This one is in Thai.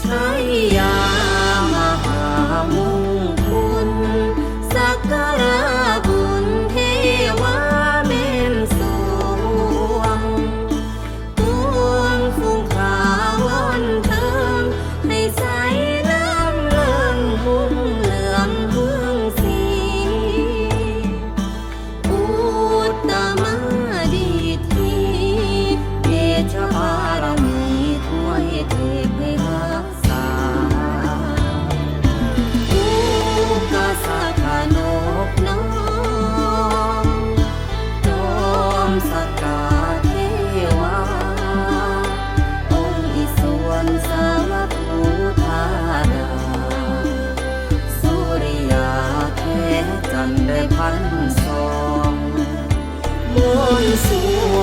ชัยยามหามงคลสักการะบุญเทวาเม่นสวงปวงฟุ้งขาวอนเทิงให้ใสน้ำเลิงมุ่งเหลื่อมเมืองสีอุตตมดีทีเดชบารมีถ้วยเทพให้รักษาอุกาสะขนกน้อมจอมสกกาเทวาองค์อิศวรสารภูธาดาสุริยาเทจันทร์ได้พันสองมนต์สว